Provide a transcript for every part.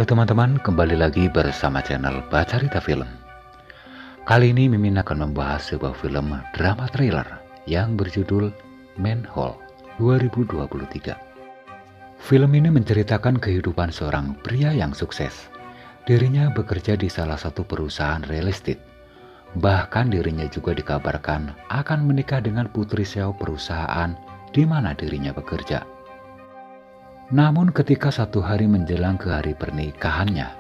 Halo teman-teman, kembali lagi bersama channel Bacarita Film. Kali ini Mimin akan membahas sebuah film drama thriller yang berjudul Manhole 2023. Film ini menceritakan kehidupan seorang pria yang sukses. Dirinya bekerja di salah satu perusahaan real estate. Bahkan dirinya juga dikabarkan akan menikah dengan putri CEO perusahaan di mana dirinya bekerja. Namun ketika satu hari menjelang ke hari pernikahannya,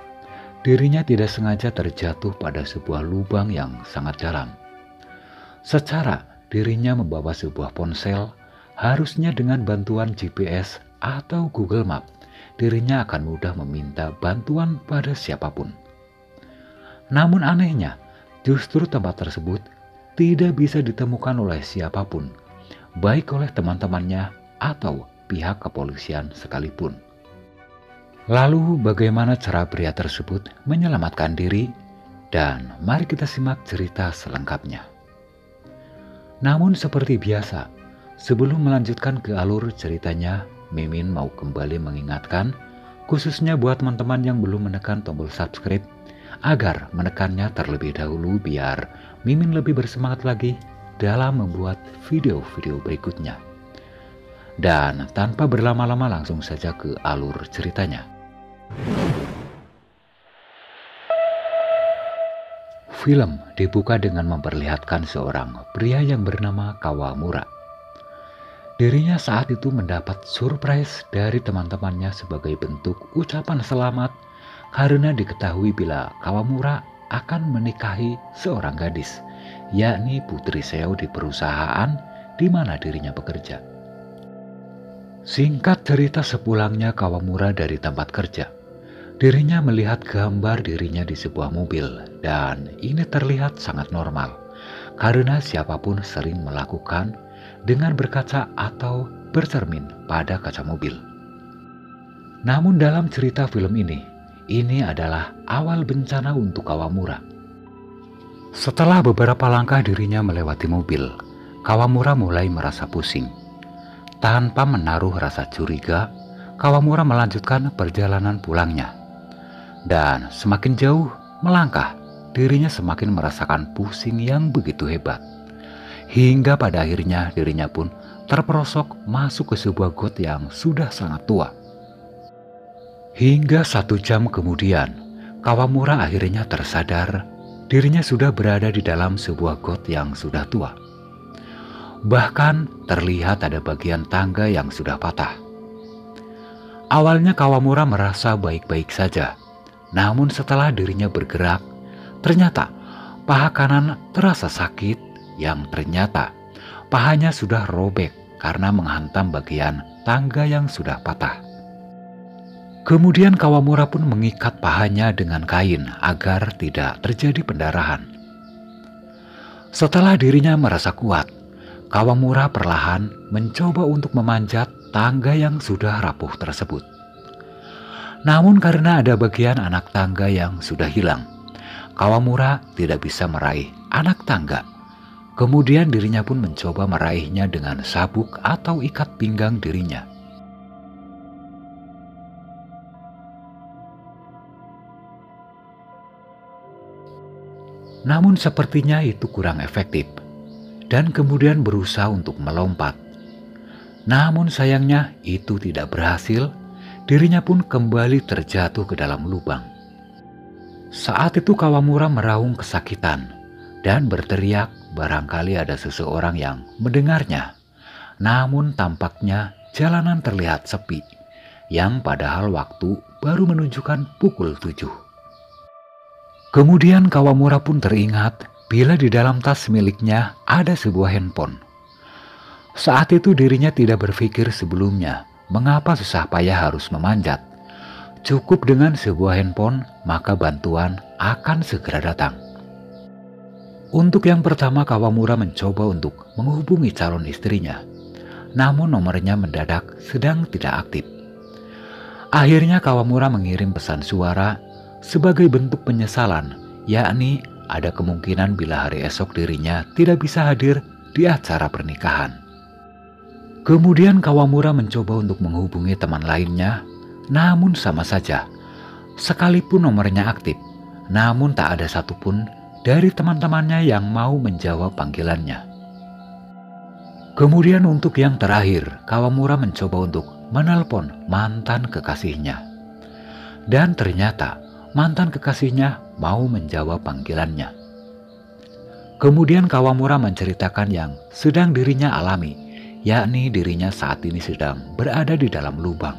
dirinya tidak sengaja terjatuh pada sebuah lubang yang sangat dalam. Secara dirinya membawa sebuah ponsel, harusnya dengan bantuan GPS atau Google Map, dirinya akan mudah meminta bantuan pada siapapun. Namun anehnya, justru tempat tersebut tidak bisa ditemukan oleh siapapun, baik oleh teman-temannya atau pihak kepolisian sekalipun. Lalu bagaimana cara pria tersebut menyelamatkan diri? Dan mari kita simak cerita selengkapnya. Namun seperti biasa, sebelum melanjutkan ke alur ceritanya, Mimin mau kembali mengingatkan, khususnya buat teman-teman yang belum menekan tombol subscribe, agar menekannya terlebih dahulu biar Mimin lebih bersemangat lagi dalam membuat video-video berikutnya. Dan tanpa berlama-lama langsung saja ke alur ceritanya. Film dibuka dengan memperlihatkan seorang pria yang bernama Kawamura. Dirinya saat itu mendapat surprise dari teman-temannya sebagai bentuk ucapan selamat karena diketahui bila Kawamura akan menikahi seorang gadis, yakni putri CEO di perusahaan di mana dirinya bekerja. Singkat cerita, sepulangnya Kawamura dari tempat kerja, dirinya melihat gambar dirinya di sebuah mobil dan ini terlihat sangat normal karena siapapun sering melakukan dengan berkaca atau bercermin pada kaca mobil. Namun dalam cerita film ini adalah awal bencana untuk Kawamura. Setelah beberapa langkah dirinya melewati mobil, Kawamura mulai merasa pusing. Tanpa menaruh rasa curiga, Kawamura melanjutkan perjalanan pulangnya. Dan semakin jauh melangkah, dirinya semakin merasakan pusing yang begitu hebat. Hingga pada akhirnya dirinya pun terperosok masuk ke sebuah got yang sudah sangat tua. Hingga 1 jam kemudian, Kawamura akhirnya tersadar dirinya sudah berada di dalam sebuah got yang sudah tua. Bahkan terlihat ada bagian tangga yang sudah patah. Awalnya Kawamura merasa baik-baik saja. Namun setelah dirinya bergerak, ternyata paha kanan terasa sakit yang ternyata pahanya sudah robek karena menghantam bagian tangga yang sudah patah. Kemudian Kawamura pun mengikat pahanya dengan kain agar tidak terjadi pendarahan. Setelah dirinya merasa kuat, Kawamura perlahan mencoba untuk memanjat tangga yang sudah rapuh tersebut. Namun karena ada bagian anak tangga yang sudah hilang, Kawamura tidak bisa meraih anak tangga. Kemudian dirinya pun mencoba meraihnya dengan sabuk atau ikat pinggang dirinya. Namun sepertinya itu kurang efektif. Dan kemudian berusaha untuk melompat. Namun sayangnya itu tidak berhasil, dirinya pun kembali terjatuh ke dalam lubang. Saat itu Kawamura meraung kesakitan dan berteriak barangkali ada seseorang yang mendengarnya. Namun tampaknya jalanan terlihat sepi, yang padahal waktu baru menunjukkan pukul 7. Kemudian Kawamura pun teringat bila di dalam tas miliknya ada sebuah handphone. Saat itu dirinya tidak berpikir sebelumnya mengapa susah payah harus memanjat. Cukup dengan sebuah handphone maka bantuan akan segera datang. Untuk yang pertama Kawamura mencoba untuk menghubungi calon istrinya. Namun nomornya mendadak sedang tidak aktif. Akhirnya Kawamura mengirim pesan suara sebagai bentuk penyesalan, yakni ada kemungkinan bila hari esok dirinya tidak bisa hadir di acara pernikahan. Kemudian Kawamura mencoba untuk menghubungi teman lainnya, namun sama saja. Sekalipun nomornya aktif, namun tak ada satupun dari teman-temannya yang mau menjawab panggilannya. Kemudian untuk yang terakhir, Kawamura mencoba untuk menelpon mantan kekasihnya. Dan ternyata mantan kekasihnya mau menjawab panggilannya. Kemudian Kawamura menceritakan yang sedang dirinya alami, yakni dirinya saat ini sedang berada di dalam lubang.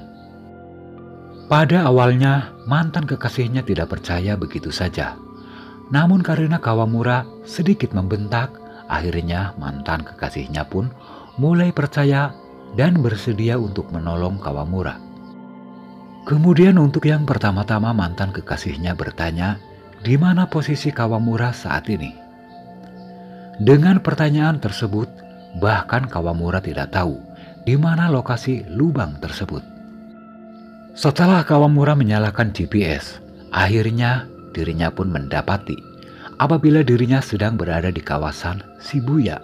Pada awalnya, mantan kekasihnya tidak percaya begitu saja. Namun karena Kawamura sedikit membentak, akhirnya mantan kekasihnya pun mulai percaya dan bersedia untuk menolong Kawamura. Kemudian untuk yang pertama-tama mantan kekasihnya bertanya, di mana posisi Kawamura saat ini? Dengan pertanyaan tersebut, bahkan Kawamura tidak tahu di mana lokasi lubang tersebut. Setelah Kawamura menyalakan GPS, akhirnya dirinya pun mendapati apabila dirinya sedang berada di kawasan Shibuya.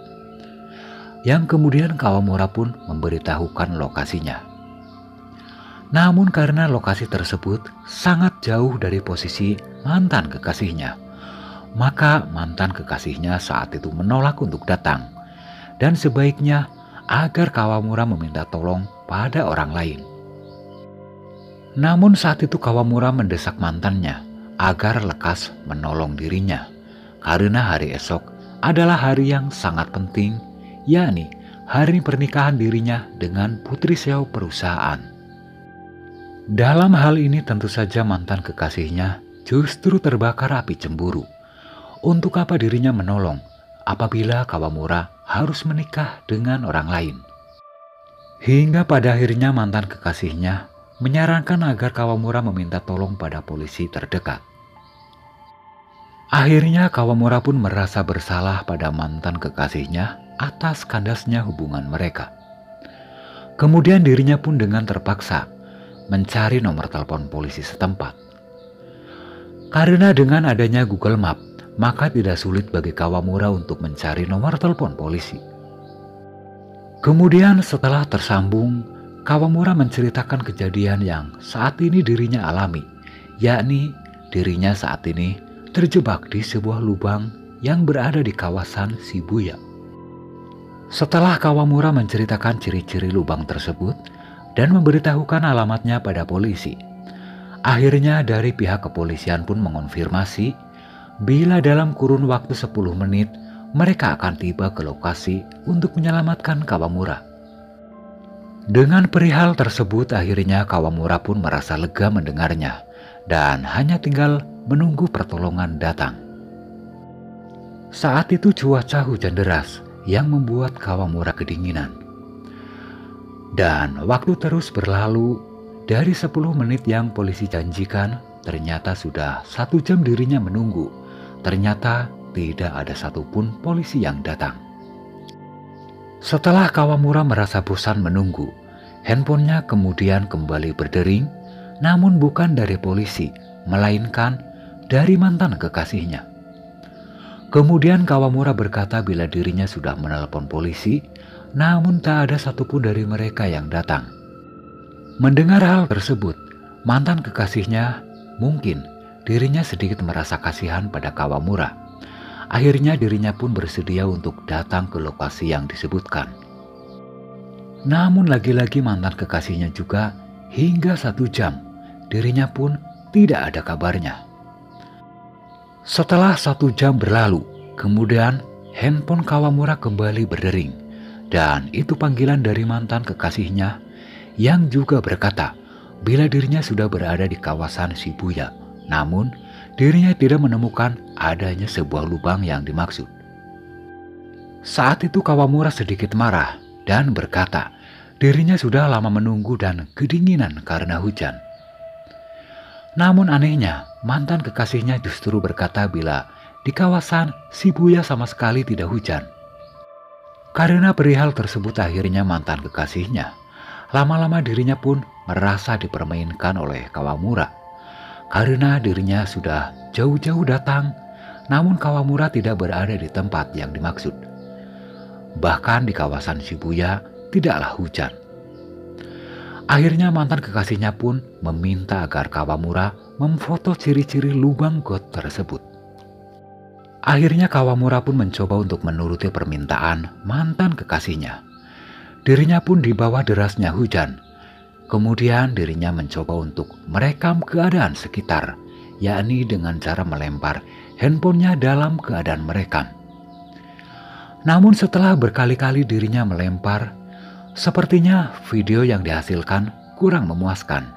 Yang kemudian Kawamura pun memberitahukan lokasinya. Namun karena lokasi tersebut sangat jauh dari posisi mantan kekasihnya, maka mantan kekasihnya saat itu menolak untuk datang. Dan sebaiknya agar Kawamura meminta tolong pada orang lain. Namun saat itu Kawamura mendesak mantannya agar lekas menolong dirinya. Karena hari esok adalah hari yang sangat penting, yakni hari pernikahan dirinya dengan putri CEO perusahaan. Dalam hal ini tentu saja mantan kekasihnya justru terbakar api cemburu. Untuk apa dirinya menolong apabila Kawamura harus menikah dengan orang lain? Hingga pada akhirnya mantan kekasihnya menyarankan agar Kawamura meminta tolong pada polisi terdekat. Akhirnya Kawamura pun merasa bersalah pada mantan kekasihnya atas kandasnya hubungan mereka. Kemudian dirinya pun dengan terpaksa mencari nomor telepon polisi setempat. Karena dengan adanya Google Map, maka tidak sulit bagi Kawamura untuk mencari nomor telepon polisi. Kemudian setelah tersambung, Kawamura menceritakan kejadian yang saat ini dirinya alami, yakni dirinya saat ini terjebak di sebuah lubang yang berada di kawasan Shibuya. Setelah Kawamura menceritakan ciri-ciri lubang tersebut dan memberitahukan alamatnya pada polisi, akhirnya dari pihak kepolisian pun mengonfirmasi bila dalam kurun waktu 10 menit mereka akan tiba ke lokasi untuk menyelamatkan Kawamura. Dengan perihal tersebut akhirnya Kawamura pun merasa lega mendengarnya dan hanya tinggal menunggu pertolongan datang. Saat itu cuaca hujan deras yang membuat Kawamura kedinginan. Dan waktu terus berlalu, dari 10 menit yang polisi janjikan ternyata sudah 1 jam dirinya menunggu. Ternyata tidak ada satupun polisi yang datang. Setelah Kawamura merasa bosan menunggu, handphonenya kemudian kembali berdering, namun bukan dari polisi, melainkan dari mantan kekasihnya. Kemudian Kawamura berkata bila dirinya sudah menelpon polisi, namun tak ada satupun dari mereka yang datang. Mendengar hal tersebut, mantan kekasihnya mungkin dirinya sedikit merasa kasihan pada Kawamura. Akhirnya dirinya pun bersedia untuk datang ke lokasi yang disebutkan. Namun lagi-lagi mantan kekasihnya juga hingga 1 jam dirinya pun tidak ada kabarnya. Setelah 1 jam berlalu, kemudian handphone Kawamura kembali berdering. Dan itu panggilan dari mantan kekasihnya yang juga berkata bila dirinya sudah berada di kawasan Shibuya. Namun dirinya tidak menemukan adanya sebuah lubang yang dimaksud. Saat itu Kawamura sedikit marah dan berkata dirinya sudah lama menunggu dan kedinginan karena hujan. Namun anehnya mantan kekasihnya justru berkata bila di kawasan Shibuya sama sekali tidak hujan. Karena perihal tersebut akhirnya mantan kekasihnya lama-lama dirinya pun merasa dipermainkan oleh Kawamura. Karena dirinya sudah jauh-jauh datang, namun Kawamura tidak berada di tempat yang dimaksud. Bahkan di kawasan Shibuya tidaklah hujan. Akhirnya mantan kekasihnya pun meminta agar Kawamura memfoto ciri-ciri lubang got tersebut. Akhirnya Kawamura pun mencoba untuk menuruti permintaan mantan kekasihnya. Dirinya pun di bawah derasnya hujan. Kemudian dirinya mencoba untuk merekam keadaan sekitar, yakni dengan cara melempar handphonenya dalam keadaan merekam. Namun setelah berkali-kali dirinya melempar, sepertinya video yang dihasilkan kurang memuaskan.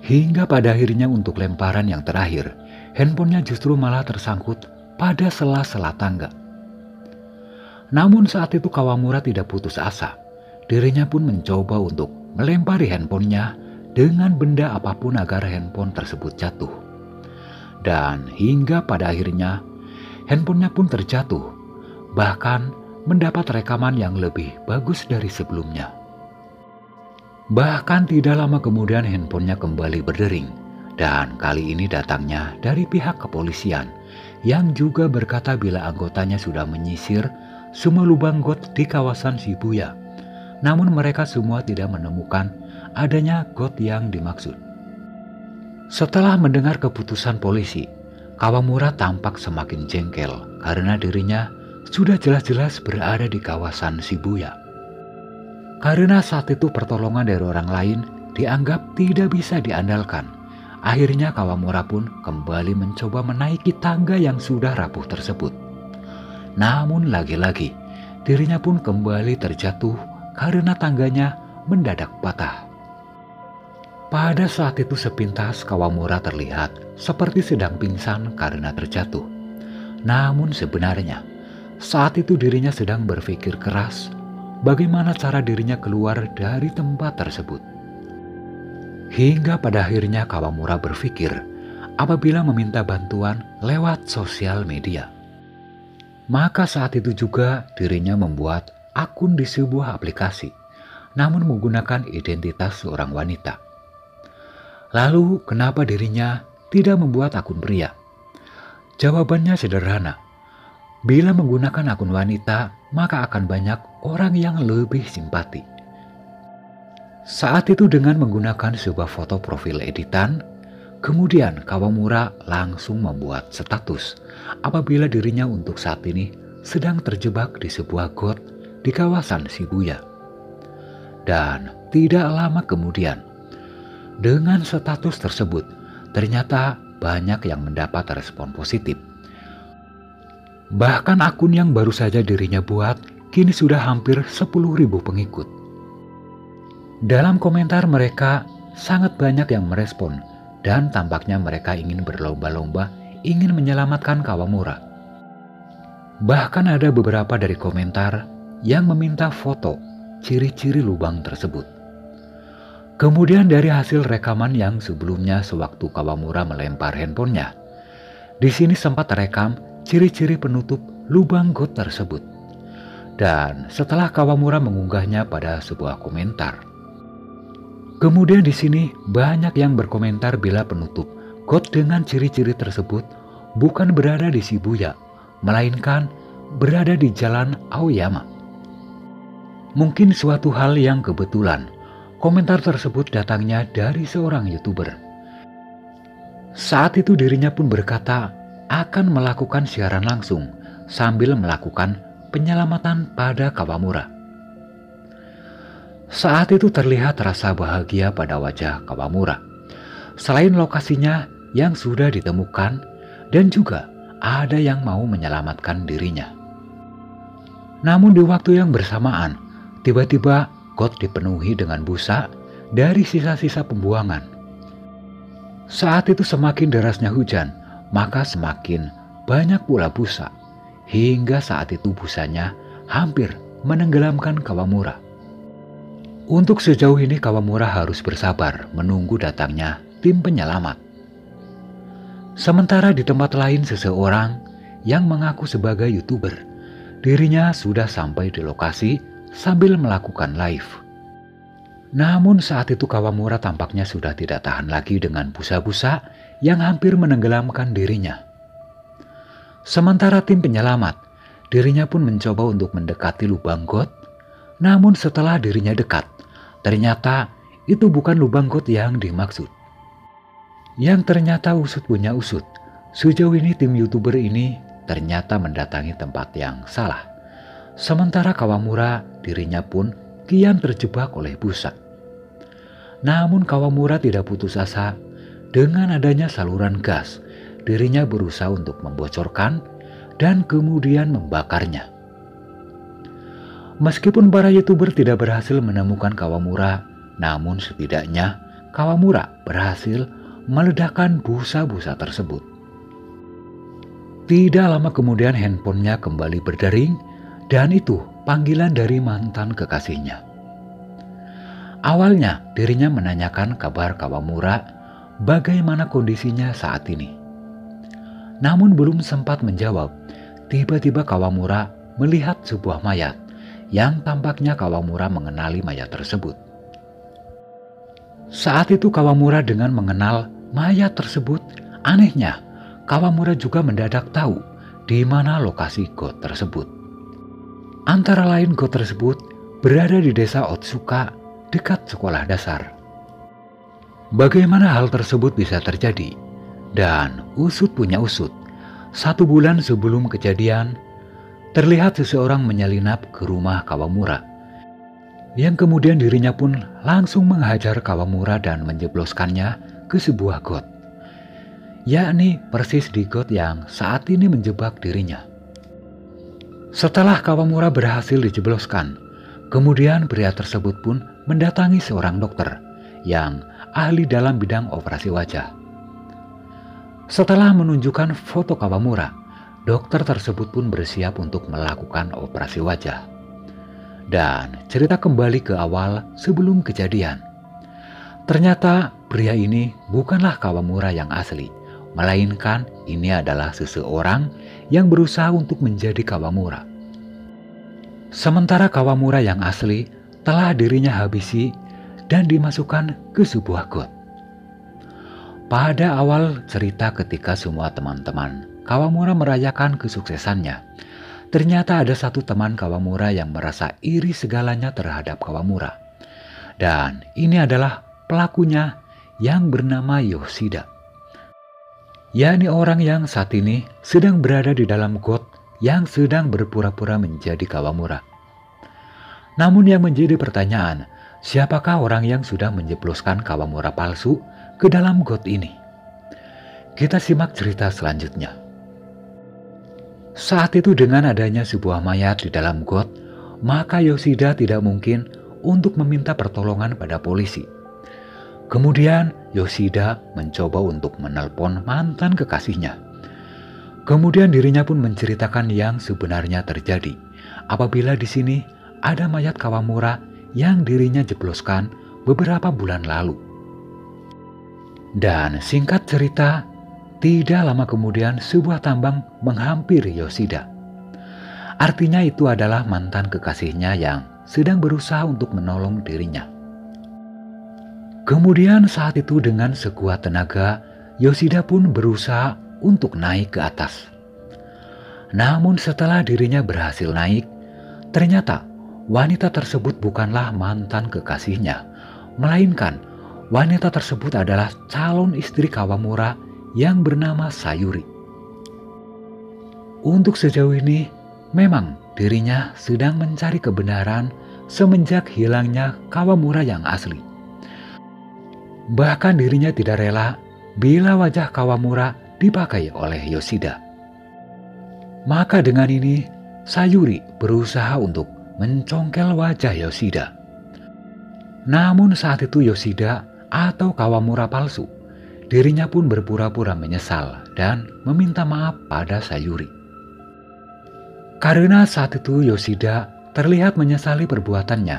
Hingga pada akhirnya untuk lemparan yang terakhir, handphonenya justru malah tersangkut pada sela-sela tangga. Namun saat itu Kawamura tidak putus asa. Dirinya pun mencoba untuk melempari handphonenya dengan benda apapun agar handphone tersebut jatuh. Dan hingga pada akhirnya handphonenya pun terjatuh, bahkan mendapat rekaman yang lebih bagus dari sebelumnya. Bahkan tidak lama kemudian handphonenya kembali berdering, dan kali ini datangnya dari pihak kepolisian yang juga berkata bila anggotanya sudah menyisir semua lubang got di kawasan Shibuya. Namun mereka semua tidak menemukan adanya got yang dimaksud. Setelah mendengar keputusan polisi, Kawamura tampak semakin jengkel karena dirinya sudah jelas-jelas berada di kawasan Shibuya. Karena saat itu pertolongan dari orang lain dianggap tidak bisa diandalkan. Akhirnya Kawamura pun kembali mencoba menaiki tangga yang sudah rapuh tersebut. Namun lagi-lagi dirinya pun kembali terjatuh karena tangganya mendadak patah. Pada saat itu sepintas Kawamura terlihat seperti sedang pingsan karena terjatuh. Namun sebenarnya saat itu dirinya sedang berpikir keras bagaimana cara dirinya keluar dari tempat tersebut. Hingga pada akhirnya Kawamura berpikir apabila meminta bantuan lewat sosial media. Maka saat itu juga dirinya membuat akun di sebuah aplikasi, namun menggunakan identitas seorang wanita. Lalu kenapa dirinya tidak membuat akun pria? Jawabannya sederhana. Bila menggunakan akun wanita, maka akan banyak orang yang lebih simpati. Saat itu dengan menggunakan sebuah foto profil editan, kemudian Kawamura langsung membuat status apabila dirinya untuk saat ini sedang terjebak di sebuah got di kawasan Shibuya. Dan tidak lama kemudian, dengan status tersebut, ternyata banyak yang mendapat respon positif. Bahkan akun yang baru saja dirinya buat kini sudah hampir 10.000 pengikut. Dalam komentar mereka sangat banyak yang merespon dan tampaknya mereka ingin berlomba-lomba ingin menyelamatkan Kawamura. Bahkan ada beberapa dari komentar yang meminta foto ciri-ciri lubang tersebut. Kemudian dari hasil rekaman yang sebelumnya sewaktu Kawamura melempar handphonenya, di sini sempat terekam ciri-ciri penutup lubang got tersebut. Dan setelah Kawamura mengunggahnya pada sebuah komentar, kemudian di sini banyak yang berkomentar bila penutup got dengan ciri-ciri tersebut bukan berada di Shibuya, melainkan berada di Jalan Aoyama. Mungkin suatu hal yang kebetulan, komentar tersebut datangnya dari seorang YouTuber. Saat itu dirinya pun berkata akan melakukan siaran langsung sambil melakukan penyelamatan pada Kawamura. Saat itu terlihat rasa bahagia pada wajah Kawamura. Selain lokasinya yang sudah ditemukan dan juga ada yang mau menyelamatkan dirinya. Namun di waktu yang bersamaan, tiba-tiba got dipenuhi dengan busa dari sisa-sisa pembuangan. Saat itu semakin derasnya hujan, maka semakin banyak pula busa, hingga saat itu busanya hampir menenggelamkan Kawamura. Untuk sejauh ini Kawamura harus bersabar menunggu datangnya tim penyelamat. Sementara di tempat lain seseorang yang mengaku sebagai YouTuber, dirinya sudah sampai di lokasi sambil melakukan live. Namun saat itu Kawamura tampaknya sudah tidak tahan lagi dengan busa-busa yang hampir menenggelamkan dirinya. Sementara tim penyelamat, dirinya pun mencoba untuk mendekati lubang got. Namun setelah dirinya dekat, ternyata itu bukan lubang got yang dimaksud. Yang ternyata usut punya usut, sejauh ini tim YouTuber ini ternyata mendatangi tempat yang salah. Sementara Kawamura dirinya pun kian terjebak oleh busa. Namun Kawamura tidak putus asa. Dengan adanya saluran gas, dirinya berusaha untuk membocorkan dan kemudian membakarnya. Meskipun para YouTuber tidak berhasil menemukan Kawamura, namun setidaknya Kawamura berhasil meledakkan busa-busa tersebut. Tidak lama kemudian handphonenya kembali berdering dan itu panggilan dari mantan kekasihnya. Awalnya dirinya menanyakan kabar Kawamura bagaimana kondisinya saat ini. Namun belum sempat menjawab, tiba-tiba Kawamura melihat sebuah mayat yang tampaknya Kawamura mengenali mayat tersebut. Saat itu Kawamura dengan mengenal mayat tersebut, anehnya Kawamura juga mendadak tahu di mana lokasi got tersebut. Antara lain got tersebut berada di desa Otsuka dekat sekolah dasar. Bagaimana hal tersebut bisa terjadi? Dan usut punya usut, 1 bulan sebelum kejadian, terlihat seseorang menyelinap ke rumah Kawamura, yang kemudian dirinya pun langsung menghajar Kawamura dan menjebloskannya ke sebuah got, yakni persis di got yang saat ini menjebak dirinya. Setelah Kawamura berhasil dijebloskan, kemudian pria tersebut pun mendatangi seorang dokter yang ahli dalam bidang operasi wajah. Setelah menunjukkan foto Kawamura, dokter tersebut pun bersiap untuk melakukan operasi wajah. Dan cerita kembali ke awal sebelum kejadian. Ternyata pria ini bukanlah Kawamura yang asli, melainkan ini adalah seseorang yang berusaha untuk menjadi Kawamura. Sementara Kawamura yang asli telah dirinya habisi dan dimasukkan ke sebuah got. Pada awal cerita ketika semua teman-teman Kawamura merayakan kesuksesannya, ternyata ada satu teman Kawamura yang merasa iri segalanya terhadap Kawamura. Dan ini adalah pelakunya yang bernama Yoshida, yakni orang yang saat ini sedang berada di dalam got yang sedang berpura-pura menjadi Kawamura. Namun yang menjadi pertanyaan, siapakah orang yang sudah menjebloskan Kawamura palsu ke dalam got ini? Kita simak cerita selanjutnya. Saat itu dengan adanya sebuah mayat di dalam got, maka Yoshida tidak mungkin untuk meminta pertolongan pada polisi. Kemudian Yoshida mencoba untuk menelpon mantan kekasihnya. Kemudian dirinya pun menceritakan yang sebenarnya terjadi apabila di sini ada mayat Kawamura yang dirinya jebloskan beberapa bulan lalu. Dan singkat cerita, tidak lama kemudian sebuah tambang menghampiri Yoshida. Artinya itu adalah mantan kekasihnya yang sedang berusaha untuk menolong dirinya. Kemudian saat itu dengan sekuat tenaga, Yoshida pun berusaha untuk naik ke atas. Namun setelah dirinya berhasil naik, ternyata wanita tersebut bukanlah mantan kekasihnya, melainkan wanita tersebut adalah calon istri Kawamura yang bernama Sayuri. Untuk sejauh ini, memang dirinya sedang mencari kebenaran semenjak hilangnya Kawamura yang asli. Bahkan dirinya tidak rela bila wajah Kawamura dipakai oleh Yoshida. Maka dengan ini, Sayuri berusaha untuk mencongkel wajah Yoshida. Namun saat itu Yoshida atau Kawamura palsu, dirinya pun berpura-pura menyesal dan meminta maaf pada Sayuri. Karena saat itu Yoshida terlihat menyesali perbuatannya,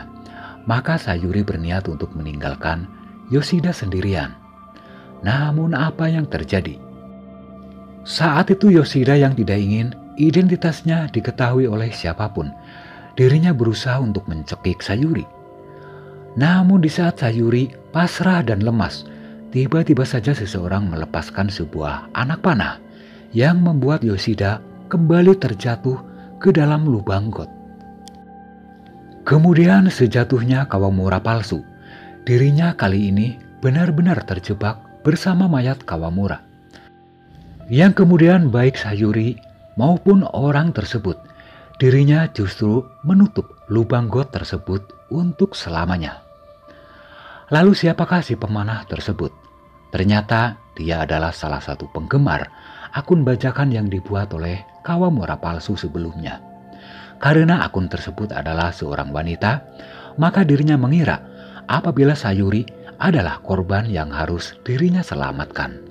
maka Sayuri berniat untuk meninggalkan Yoshida sendirian. Namun apa yang terjadi? Saat itu Yoshida yang tidak ingin identitasnya diketahui oleh siapapun, dirinya berusaha untuk mencekik Sayuri. Namun di saat Sayuri pasrah dan lemas, tiba-tiba saja seseorang melepaskan sebuah anak panah yang membuat Yoshida kembali terjatuh ke dalam lubang got. Kemudian sejatuhnya Kawamura palsu, dirinya kali ini benar-benar terjebak bersama mayat Kawamura. Yang kemudian baik Sayuri maupun orang tersebut, dirinya justru menutup lubang got tersebut untuk selamanya. Lalu siapakah si pemanah tersebut? Ternyata dia adalah salah satu penggemar akun bajakan yang dibuat oleh Kawamura palsu sebelumnya. Karena akun tersebut adalah seorang wanita, maka dirinya mengira apabila Sayuri adalah korban yang harus dirinya selamatkan.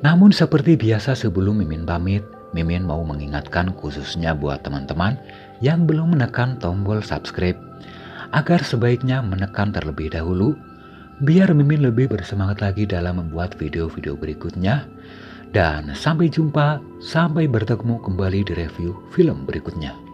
Namun seperti biasa sebelum Mimin pamit, Mimin mau mengingatkan khususnya buat teman-teman yang belum menekan tombol subscribe, agar sebaiknya menekan terlebih dahulu, biar Mimin lebih bersemangat lagi dalam membuat video-video berikutnya. Dan sampai jumpa, sampai bertemu kembali di review film berikutnya.